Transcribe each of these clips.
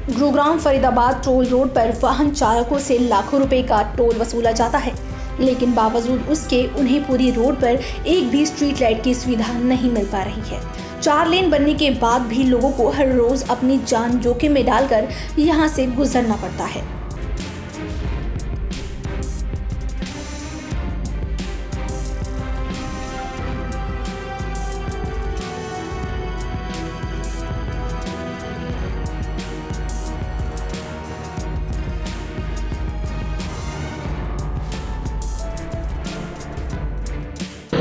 Gurugram Faridabad toll road पर वाहन चालकों से लाखों रुपए का टोल वसूला जाता है, लेकिन बावजूद उसके उन्हें पूरी रोड पर एक भी स्ट्रीट लाइट की सुविधा नहीं मिल पा रही है। 4 लेन बनने के बाद भी लोगों को हर रोज अपनी जान जोखिम में डालकर यहां से गुजरना पड़ता है।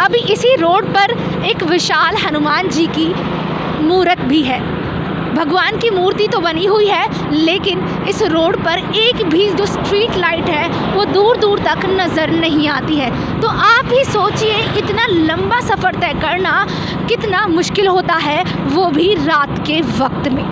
अभी इसी रोड पर एक विशाल हनुमान जी की मूर्त भी है। भगवान की मूर्ति तो बनी हुई है, लेकिन इस रोड पर एक भी जो स्ट्रीट लाइट है वो दूर दूर तक नज़र नहीं आती है। तो आप ही सोचिए, इतना लंबा सफ़र तय करना कितना मुश्किल होता है, वो भी रात के वक्त में।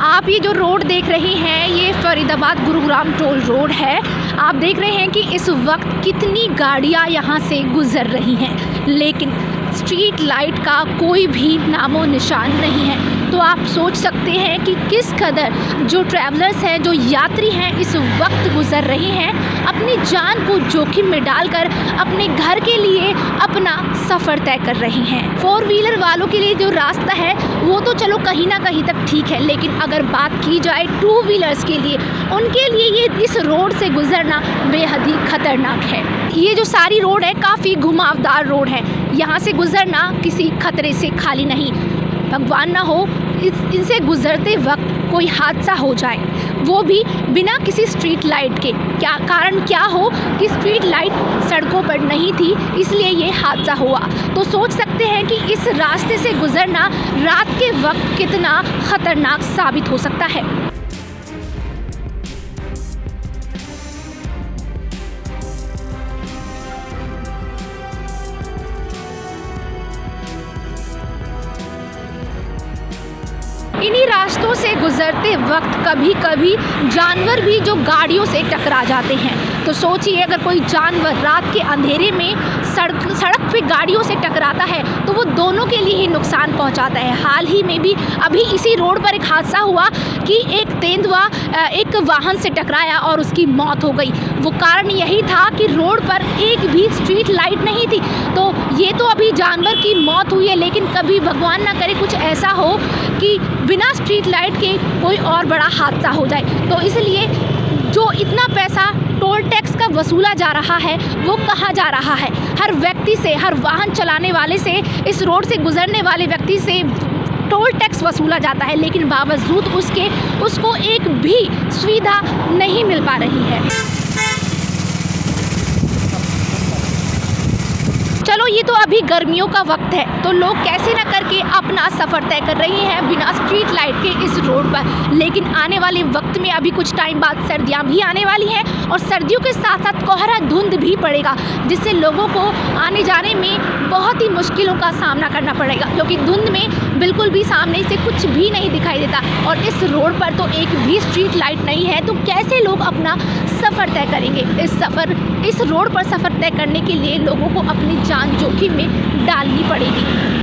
आप ये जो रोड देख रहे हैं, ये फरीदाबाद गुरुग्राम टोल रोड है। आप देख रहे हैं कि इस वक्त कितनी गाड़ियां यहाँ से गुजर रही हैं, लेकिन स्ट्रीट लाइट का कोई भी नामो निशान नहीं है। तो आप सोच सकते हैं कि किस कदर जो ट्रैवलर्स हैं, जो यात्री हैं, इस वक्त गुजर रहे हैं, अपनी जान को जोखिम में डालकर अपने घर के लिए अपना सफ़र तय कर रहे हैं। 4 व्हीलर वालों के लिए जो रास्ता है वो तो चलो कहीं ना कहीं तक ठीक है, लेकिन अगर बात की जाए 2 व्हीलर्स के लिए, उनके लिए ये इस रोड से गुजरना बेहद ही खतरनाक है। ये जो सारी रोड है काफ़ी घुमावदार रोड है, यहाँ से गुजरना किसी खतरे से खाली नहीं। भगवान ना हो इनसे गुजरते वक्त कोई हादसा हो जाए, वो भी बिना किसी स्ट्रीट लाइट के। क्या कारण क्या हो कि स्ट्रीट लाइट सड़कों पर नहीं थी, इसलिए ये हादसा हुआ। तो सोच सकते हैं कि इस रास्ते से गुजरना रात के वक्त कितना खतरनाक साबित हो सकता है। इन्हीं रास्तों से गुजरते वक्त कभी कभी जानवर भी जो गाड़ियों से टकरा जाते हैं। तो सोचिए, अगर कोई जानवर रात के अंधेरे में सड़क पे गाड़ियों से टकराता है तो वो दोनों के लिए ही नुकसान पहुंचाता है। हाल ही में भी अभी इसी रोड पर एक हादसा हुआ कि एक तेंदुआ एक वाहन से टकराया और उसकी मौत हो गई। वो कारण यही था कि रोड पर एक भी स्ट्रीट लाइट नहीं थी। तो ये तो अभी जानवर की मौत हुई है, लेकिन कभी भगवान ना करे कुछ ऐसा हो कि बिना स्ट्रीट लाइट के कोई और बड़ा हादसा हो जाए। तो इसलिए जो इतना पैसा टोल टैक्स का वसूला जा रहा है वो कहाँ जा रहा है? हर व्यक्ति से, हर वाहन चलाने वाले से, इस रोड से गुजरने वाले व्यक्ति से टोल टैक्स वसूला जाता है, लेकिन बावजूद उसके उसको एक भी सुविधा नहीं मिल पा रही है। चलो, ये तो अभी गर्मियों का वक्त है, तो लोग कैसे ना करके अपना सफ़र तय कर रहे हैं बिना स्ट्रीट लाइट के इस रोड पर। लेकिन आने वाले वक्त में अभी कुछ टाइम बाद सर्दियां भी आने वाली हैं, और सर्दियों के साथ साथ कोहरा धुंध भी पड़ेगा, जिससे लोगों को आने जाने में बहुत ही मुश्किलों का सामना करना पड़ेगा, क्योंकि धुंध में बिल्कुल भी सामने से कुछ भी नहीं दिखाई देता। और इस रोड पर तो एक भी स्ट्रीट लाइट नहीं है, तो कैसे लोग अपना सफ़र तय करेंगे? इस रोड पर सफ़र तय करने के लिए लोगों को अपनी जान जोखिम में डालनी पड़ेगी।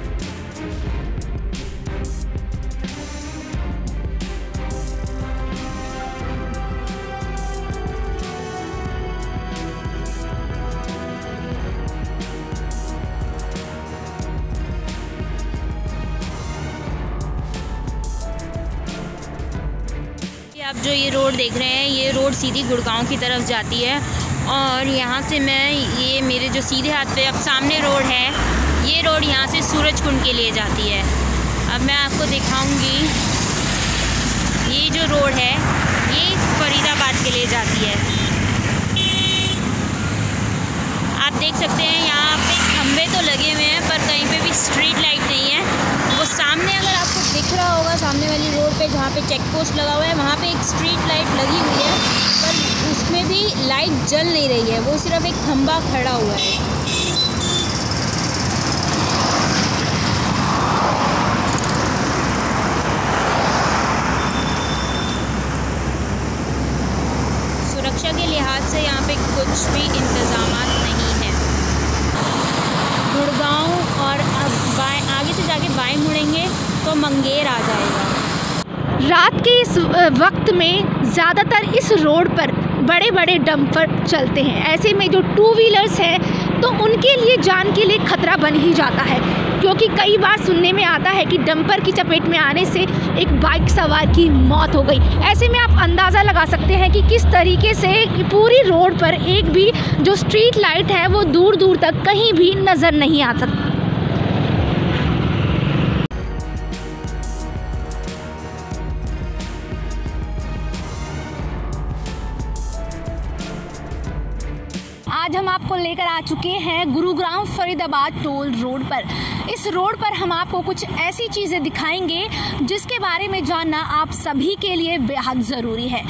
आप जो ये रोड देख रहे हैं, ये रोड सीधी गुड़गांव की तरफ जाती है, और यहाँ से ये मेरे जो सीधे हाथ पे अब सामने रोड है, ये रोड यहाँ से सूरज कुंड के लिए जाती है। अब मैं आपको दिखाऊंगी, ये जो रोड है ये फरीदाबाद के लिए जाती है। आप देख सकते हैं यहाँ पे खंभे तो लगे हुए हैं, पर कहीं पे भी स्ट्रीट लाइट नहीं है। वो सामने अगर आपको दिख रहा होगा, सामने वाली रोड पे जहाँ पे चेक पोस्ट लगा हुआ है, वहाँ पे एक स्ट्रीट लाइट लगी हुई है, पर उसमें भी लाइट जल नहीं रही है, वो सिर्फ एक खंभा खड़ा हुआ है। सुरक्षा के लिहाज से यहाँ पे कुछ भी इंतजाम नहीं है। गुड़गांव और अब आगे से जाके बाएं मुड़ेंगे तो मंगेर आ जाएगा। रात के इस वक्त में ज़्यादातर इस रोड पर बड़े बड़े डंपर चलते हैं। ऐसे में जो टू व्हीलर्स हैं तो उनके लिए जान के लिए खतरा बन ही जाता है, क्योंकि कई बार सुनने में आता है कि डंपर की चपेट में आने से एक बाइक सवार की मौत हो गई। ऐसे में आप अंदाज़ा लगा सकते हैं कि किस तरीके से पूरी रोड पर एक भी जो स्ट्रीट लाइट है वो दूर दूर तक कहीं भी नज़र नहीं आ सकती। आज हम आपको लेकर आ चुके हैं गुरुग्राम फरीदाबाद टोल रोड पर। इस रोड पर हम आपको कुछ ऐसी चीज़ें दिखाएंगे जिसके बारे में जानना आप सभी के लिए बेहद ज़रूरी है।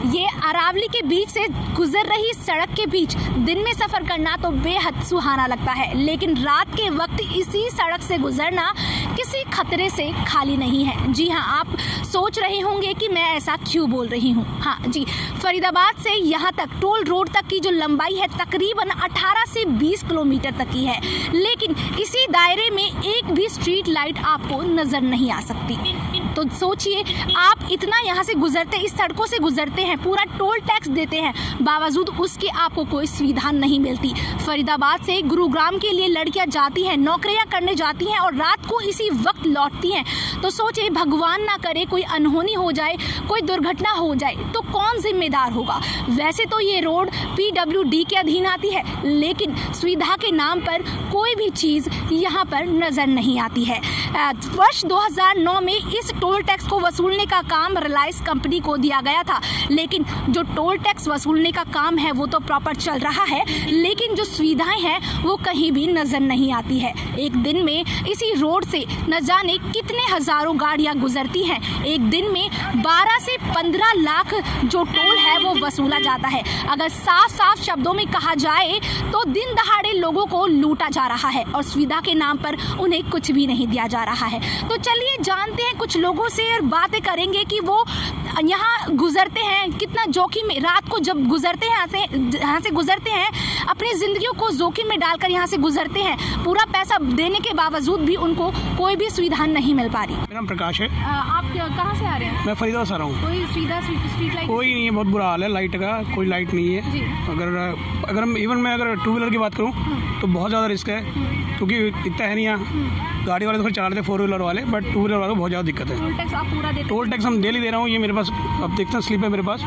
ये अरावली के बीच से गुजर रही सड़क के बीच दिन में सफ़र करना तो बेहद सुहाना लगता है, लेकिन रात के वक्त इसी सड़क से गुजरना किसी खतरे से खाली नहीं है। जी हाँ, आप सोच रहे होंगे कि मैं ऐसा क्यों बोल रही हूँ। हाँ जी, फरीदाबाद से यहाँ तक टोल रोड तक की जो लंबाई है तकरीबन 18 से 20 किलोमीटर तक की है, लेकिन इसी दायरे में एक भी स्ट्रीट लाइट आपको नजर नहीं आ सकती। तो सोचिए, आप इतना यहाँ से गुजरते, इस सड़कों से गुजरते हैं, पूरा टोल टैक्स देते हैं, बावजूद उसके आपको कोई सुविधा नहीं मिलती। फरीदाबाद से गुरुग्राम के लिए लड़कियाँ जाती हैं, नौकरियाँ करने जाती हैं और रात को इसी वक्त लौटती हैं। तो सोचिए, भगवान ना करे कोई अनहोनी हो जाए, कोई दुर्घटना हो जाए तो कौन जिम्मेदार होगा। वैसे तो ये रोड PWD के अधीन आती है, लेकिन सुविधा के नाम पर कोई भी चीज़ यहाँ पर नज़र नहीं आती है। वर्ष 2009 में इस टोल टैक्स को वसूलने का काम रिलायंस कंपनी को दिया गया था, लेकिन जो टोल टैक्स वसूलने का काम है वो तो प्रॉपर चल रहा है, लेकिन जो सुविधाएं हैं वो कहीं भी नज़र नहीं आती है। एक दिन में इसी रोड से न जाने कितने हज़ारों गाड़ियाँ गुजरती हैं। एक दिन में 12 से 15 लाख जो टोल है वो वसूला जाता है। अगर साफ साफ शब्दों में कहा जाए तो दिन दहाड़े लोगों को लूटा जा रहा है और सुविधा के नाम पर उन्हें कुछ भी नहीं दिया जा रहा है। तो चलिए जानते हैं कुछ लोगों से और बातें करेंगे कि वो यहाँ गुजरते हैं, कितना जोखिम में, रात को जब गुजरते हैं यहाँ से गुजरते हैं, अपनी ज़िंदगियों को जोखिम में डालकर यहाँ से गुजरते हैं। पूरा पैसा देने के बावजूद भी उनको कोई भी सुविधा नहीं मिल पा रही। मेरा नाम प्रकाश है। आप कहाँ से आ रहे हैं? मैं फरीदाबाद से आ रहा हूँ। कोई सुविधा स्ट्रीट लाइट कोई नहीं है, बहुत बुरा हाल है लाइट का, कोई लाइट नहीं है। अगर मैं अगर टू व्हीलर की बात करूँ तो बहुत ज़्यादा रिस्क है, क्योंकि इतना है नहीं यहाँ। गाड़ी वाले तो चला रहे थे 4 व्हीलर वाले, बट 2 व्हीलर वालों को बहुत ज़्यादा दिक्कत है। टोल टैक्स आप पूरा देते हैं? टोल टैक्स हम डेली दे रहा हूँ, ये मेरे पास अब देखते हैं स्लिप है मेरे पास,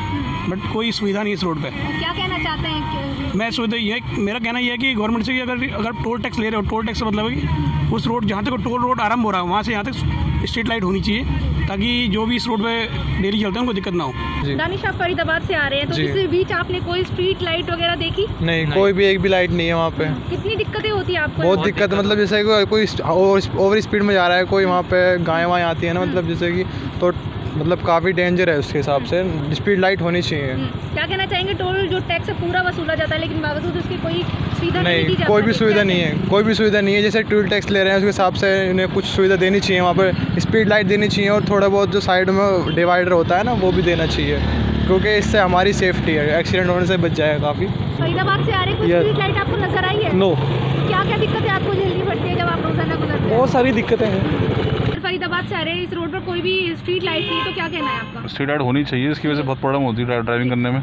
बट कोई सुविधा नहीं है इस रोड पे। क्या कहना चाहते हैं? मैं सुविधा ये, मेरा कहना ये है कि गवर्नमेंट से अगर टोल टैक्स ले रहे हो, टोल टैक्स का मतलब है कि उस रोड जहाँ तक टोल रोड आरम्भ हो रहा है वहाँ से यहाँ तक स्ट्रीट लाइट होनी चाहिए, ताकि जो भी इस रोड पे डेली चलते हैं उनको दिक्कत ना हो। दानिश, आप फरीदाबाद से आ रहे हैं, तो इस बीच आपने कोई स्ट्रीट लाइट वगैरह देखी? नहीं, कोई भी एक भी लाइट नहीं है वहाँ पे। कितनी दिक्कतें होती है आपको? बहुत दिक्कत, मतलब जैसे कोई ओवर स्पीड में जा रहा है, कोई वहाँ पे गाय वाएँ आती है ना, मतलब जैसे कि, तो मतलब काफ़ी डेंजर है। उसके हिसाब से स्पीड लाइट होनी चाहिए। क्या कहना चाहेंगे? टोल जो टैक्स पूरा वसूला जाता है, लेकिन बावजूद उसकी कोई सुविधा नहीं, कोई भी सुविधा नहीं है, कोई भी सुविधा नहीं है। जैसे टोल टैक्स ले रहे हैं उसके हिसाब से उन्हें कुछ सुविधा देनी चाहिए, वहाँ पर स्पीड लाइट देनी चाहिए, और थोड़ा बहुत जो साइड में डिवाइडर होता है ना वो भी देना चाहिए, क्योंकि इससे हमारी सेफ्टी है, एक्सीडेंट होने से बच जाएगा काफ़ी। फरीदाबाद से आ रहे हैं, स्ट्रीट लाइट आपको नजर आई है? नो। क्या क्या दिक्कतें आपको झेलनी पड़ती है जब आप रोजाना गुजरते हैं? बहुत सारी दिक्कतें हैं। फरीदाबाद से आ रहे हैं, इस रोड पर कोई भी स्ट्रीट लाइट नहीं, तो क्या कहना है आपका? स्ट्रीट लाइट होनी चाहिए, इसकी वजह से बहुत प्रॉब्लम होती है ड्राइविंग करने में।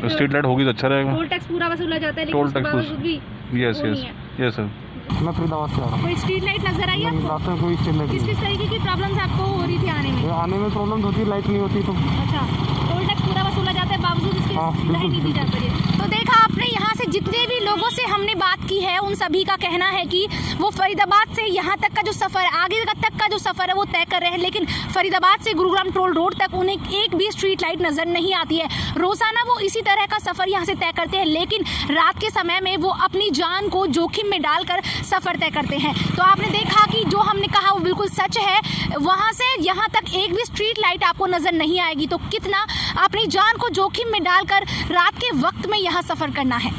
स्ट्रीट लाइट होगी तो अच्छा रहेगा। टोल टैक्स पूरा वसूला जाता है, लेकिन टोल टैक्स भी यस सर। मैं फरीदाबाद से आ रहा हूँ। कोई स्ट्रीट लाइट नजर आई आपको? रास्ते में कोई स्ट्रीट लाइट किस तरीके की प्रॉब्लम्स आपको हो रही थी आने में? आने में प्रॉब्लम होती है, लाइट नहीं होती तो। अच्छा, टोल टैक्स पूरा वसूला जाता है, बावजूद इसकी सुविधा नहीं दी जाती है। तो देखा आपने, यहाँ से जितने भी लोगों से हमने बात की है उन सभी का कहना है कि वो फरीदाबाद से यहाँ तक का जो सफ़र, आगे तक का जो सफ़र है वो तय कर रहे हैं, लेकिन फरीदाबाद से गुरुग्राम टोल रोड तक उन्हें एक भी स्ट्रीट लाइट नज़र नहीं आती है। रोज़ाना वो इसी तरह का सफ़र यहाँ से तय करते हैं, लेकिन रात के समय में वो अपनी जान को जोखिम में डालकर सफ़र तय करते हैं। तो आपने देखा कि जो हमने कहा वो बिल्कुल सच है, वहाँ से यहाँ तक एक भी स्ट्रीट लाइट आपको नज़र नहीं आएगी, तो कितना अपनी जान को जोखिम में डालकर रात के वक्त में यहाँ सफ़र करना है।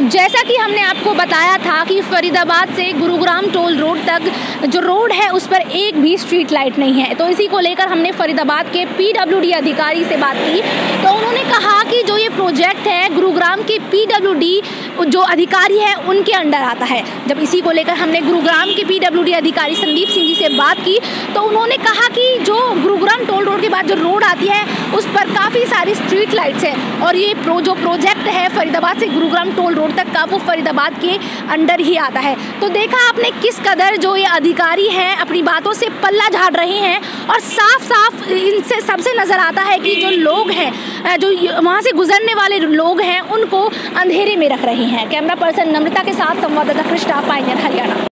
जैसा कि हमने आपको बताया था कि फरीदाबाद से गुरुग्राम टोल रोड तक जो रोड है उस पर एक भी स्ट्रीट लाइट नहीं है। तो इसी को लेकर हमने फरीदाबाद के PWD अधिकारी से बात की, तो उन्होंने कहा कि जो ये प्रोजेक्ट है गुरुग्राम के PWD जो अधिकारी है उनके अंडर आता है। जब इसी को लेकर हमने गुरुग्राम के PWD अधिकारी संदीप सिंह जी से बात की तो उन्होंने कहा कि जो गुरुग्राम टोल रोड के बाद जो रोड आती है उस पर काफ़ी सारी स्ट्रीट लाइट्स हैं और ये जो प्रोजेक्ट है फरीदाबाद से गुरुग्राम टोल रोड तक का वो फरीदाबाद के अंडर ही आता है। तो देखा आपने किस कदर जो ये अधिकारी हैं अपनी बातों से पल्ला झाड़ रहे हैं और साफ साफ इनसे सबसे नज़र आता है कि जो लोग हैं जो वहाँ से गुजरने वाले लोग हैं उनको अंधेरे में रख रहे हैं। कैमरा पर्सन नम्रता के साथ संवाददाता कृष्णा, पायनियर हरियाणा।